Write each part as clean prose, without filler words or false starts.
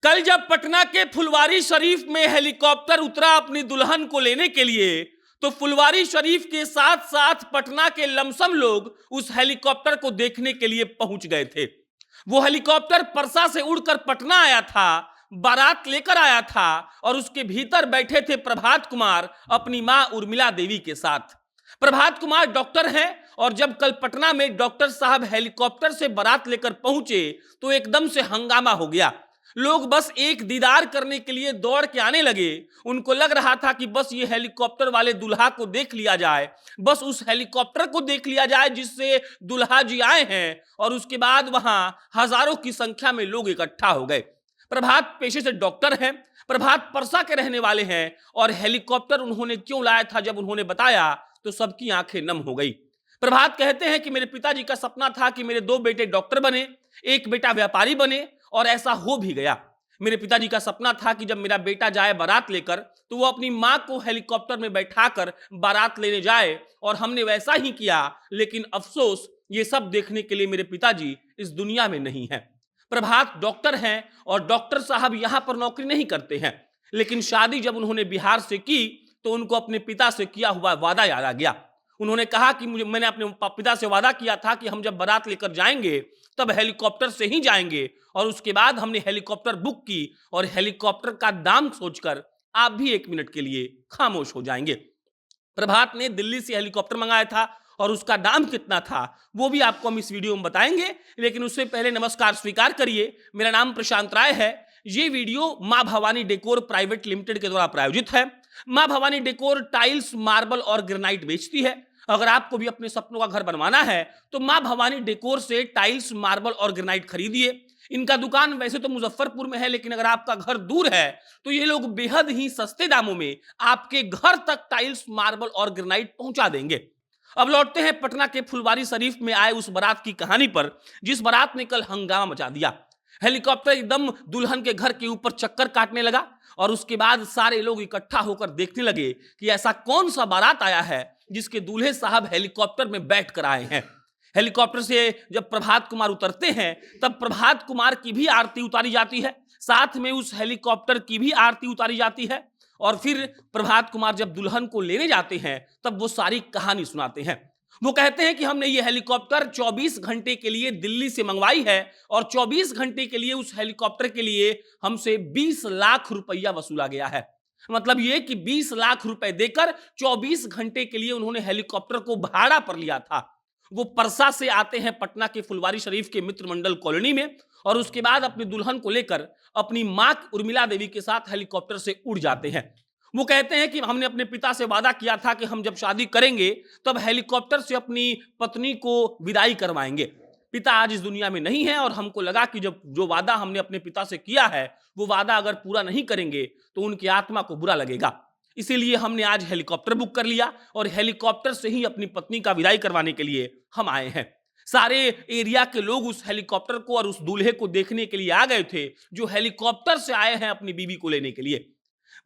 कल जब पटना के फुलवारी शरीफ में हेलीकॉप्टर उतरा अपनी दुल्हन को लेने के लिए, तो फुलवारी शरीफ के साथ साथ पटना के लमसम लोग उस हेलीकॉप्टर को देखने के लिए पहुंच गए थे। वो हेलीकॉप्टर परसा से उड़कर पटना आया था, बारात लेकर आया था और उसके भीतर बैठे थे प्रभात कुमार अपनी मां उर्मिला देवी के साथ। प्रभात कुमार डॉक्टर हैं और जब कल पटना में डॉक्टर साहब हेलीकॉप्टर से बारात लेकर पहुंचे तो एकदम से हंगामा हो गया। लोग बस एक दीदार करने के लिए दौड़ के आने लगे। उनको लग रहा था कि बस ये हेलीकॉप्टर वाले दुल्हा को देख लिया जाए, बस उस हेलीकॉप्टर को देख लिया जाए जिससे दुल्हा जी आए हैं, और उसके बाद वहां हजारों की संख्या में लोग इकट्ठा हो गए। प्रभात पेशे से डॉक्टर हैं, प्रभात परसा के रहने वाले हैं, और हेलीकॉप्टर उन्होंने क्यों लाया था जब उन्होंने बताया तो सबकी आंखें नम हो गई। प्रभात कहते हैं कि मेरे पिताजी का सपना था कि मेरे 2 बेटे डॉक्टर बने, एक बेटा व्यापारी बने, और ऐसा हो भी गया। मेरे पिताजी का सपना था कि जब मेरा बेटा जाए बारात लेकर तो वो अपनी मां को हेलीकॉप्टर में बैठाकर बारात लेने जाए, और हमने वैसा ही किया। लेकिन अफसोस, ये सब देखने के लिए मेरे पिताजी इस दुनिया में नहीं है। प्रभात डॉक्टर हैं और डॉक्टर साहब यहां पर नौकरी नहीं करते हैं, लेकिन शादी जब उन्होंने बिहार से की तो उनको अपने पिता से किया हुआ वादा याद आ गया। उन्होंने कहा कि मैंने अपने पिता से वादा किया था कि हम जब बारात लेकर जाएंगे तब हेलीकॉप्टर से ही जाएंगे, और उसके बाद हमने हेलीकॉप्टर बुक की, और हेलीकॉप्टर का दाम सोचकर आप भी 1 मिनट के लिए खामोश हो जाएंगे। प्रभात ने दिल्ली से हेलीकॉप्टर मंगाया था और उसका दाम कितना था वो भी आपको हम इस वीडियो में बताएंगे। लेकिन उससे पहले नमस्कार स्वीकार करिए, मेरा नाम प्रशांत राय है। ये वीडियो मां भवानी डेकोर प्राइवेट लिमिटेड के द्वारा प्रायोजित है। मां भवानी डेकोर टाइल्स, मार्बल और ग्रेनाइट बेचती है। अगर आपको भी अपने सपनों का घर बनवाना है तो मां भवानी डेकोर से टाइल्स, मार्बल और ग्रेनाइट खरीदिए। इनका दुकान वैसे तो मुजफ्फरपुर में है, लेकिन अगर आपका घर दूर है तो ये लोग बेहद ही सस्ते दामों में आपके घर तक टाइल्स, मार्बल और ग्रेनाइट पहुंचा देंगे। अब लौटते हैं पटना के फुलवारी शरीफ में आए उस बारात की कहानी पर, जिस बारात ने कल हंगामा मचा दिया। हेलीकॉप्टर एकदम दुल्हन के घर के ऊपर चक्कर काटने लगा, और उसके बाद सारे लोग इकट्ठा होकर देखने लगे कि ऐसा कौन सा बारात आया है जिसके दूल्हे साहब हेलीकॉप्टर में बैठ कर आए हैं। हेलीकॉप्टर से जब प्रभात कुमार उतरते हैं तब प्रभात कुमार की भी आरती उतारी जाती है, साथ में उस हेलीकॉप्टर की भी आरती उतारी जाती है, और फिर प्रभात कुमार जब दुल्हन को लेने जाते हैं तब वो सारी कहानी सुनाते हैं। वो कहते हैं कि हमने ये हेलीकॉप्टर 24 घंटे के लिए दिल्ली से मंगवाई है, और 24 घंटे के लिए उस हेलीकॉप्टर के लिए हमसे 20 लाख रुपया वसूला गया है। मतलब ये कि 20 लाख रुपए देकर 24 घंटे के लिए उन्होंने हेलीकॉप्टर को भाड़ा पर लिया था। वो परसा से आते हैं पटना के फुलवारी शरीफ के मित्र मंडल कॉलोनी में, और उसके बाद अपनी दुल्हन को लेकर अपनी मां उर्मिला देवी के साथ हेलीकॉप्टर से उड़ जाते हैं। वो कहते हैं कि हमने अपने पिता से वादा किया था कि हम जब शादी करेंगे तब हेलीकॉप्टर से अपनी पत्नी को विदाई करवाएंगे। पिता आज इस दुनिया में नहीं है, और हमको लगा कि जब जो वादा हमने अपने पिता से किया है वो वादा अगर पूरा नहीं करेंगे तो उनकी आत्मा को बुरा लगेगा। इसीलिए हमने आज हेलीकॉप्टर बुक कर लिया, और हेलीकॉप्टर से ही अपनी पत्नी का विदाई करवाने के लिए हम आए हैं। सारे एरिया के लोग उस हेलीकॉप्टर को और उस दूल्हे को देखने के लिए आ गए थे जो हेलीकॉप्टर से आए हैं अपनी बीवी को लेने के लिए।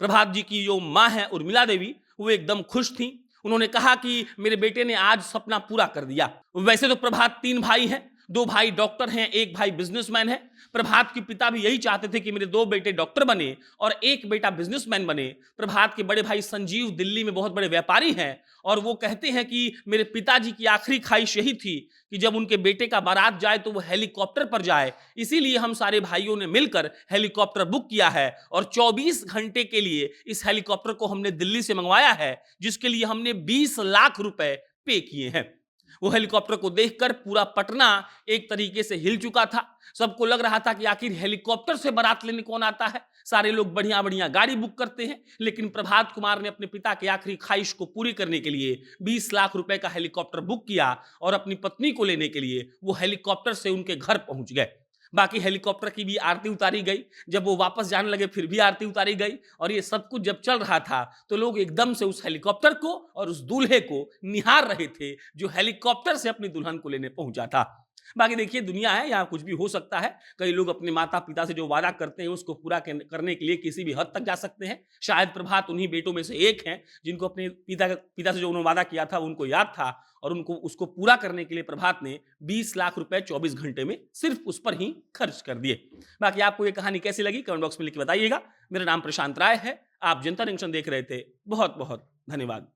प्रभात जी की जो मां है उर्मिला देवी, वो एकदम खुश थी। उन्होंने कहा कि मेरे बेटे ने आज सपना पूरा कर दिया। वैसे तो प्रभात 3 भाई हैं, 2 भाई डॉक्टर हैं, 1 भाई बिजनेसमैन है। प्रभात के पिता भी यही चाहते थे कि मेरे 2 बेटे डॉक्टर बने और 1 बेटा बिजनेसमैन बने। प्रभात के बड़े भाई संजीव दिल्ली में बहुत बड़े व्यापारी हैं, और वो कहते हैं कि मेरे पिताजी की आखिरी ख्वाहिश यही थी कि जब उनके बेटे का बारात जाए तो वो हेलीकॉप्टर पर जाए। इसीलिए हम सारे भाइयों ने मिलकर हेलीकॉप्टर बुक किया है, और 24 घंटे के लिए इस हेलीकॉप्टर को हमने दिल्ली से मंगवाया है, जिसके लिए हमने 20 लाख रुपए पे किए हैं। वो हेलीकॉप्टर को देखकर पूरा पटना एक तरीके से हिल चुका था। सबको लग रहा था कि आखिर हेलीकॉप्टर से बारात लेने कौन आता है। सारे लोग बढ़िया बढ़िया गाड़ी बुक करते हैं, लेकिन प्रभात कुमार ने अपने पिता की आखिरी ख्वाहिश को पूरी करने के लिए 20 लाख रुपए का हेलीकॉप्टर बुक किया, और अपनी पत्नी को लेने के लिए वो हेलीकॉप्टर से उनके घर पहुंच गए। बाकी हेलीकॉप्टर की भी आरती उतारी गई। जब वो वापस जाने लगे फिर भी आरती उतारी गई, और ये सब कुछ जब चल रहा था तो लोग एकदम से उस हेलीकॉप्टर को और उस दूल्हे को निहार रहे थे जो हेलीकॉप्टर से अपनी दुल्हन को लेने पहुंचा था। बाकी देखिए दुनिया है, यहाँ कुछ भी हो सकता है। कई लोग अपने माता-पिता से जो वादा करते हैं उसको पूरा करने के लिए किसी भी हद तक जा सकते हैं। शायद प्रभात उन्हीं बेटों में से एक हैं जिनको अपने पिता से जो उन्होंने वादा किया था उनको याद था और उनको उसको पूरा करने के लिए प्रभात ने 20 लाख रुपए 24 घंटे में सिर्फ उस पर ही खर्च कर दिए। बाकी आपको ये कहानी कैसी लगी कमेंट बॉक्स में लिख के बताइएगा। मेरा नाम प्रशांत राय है। आप जनता जंक्शन देख रहे थे। बहुत-बहुत धन्यवाद।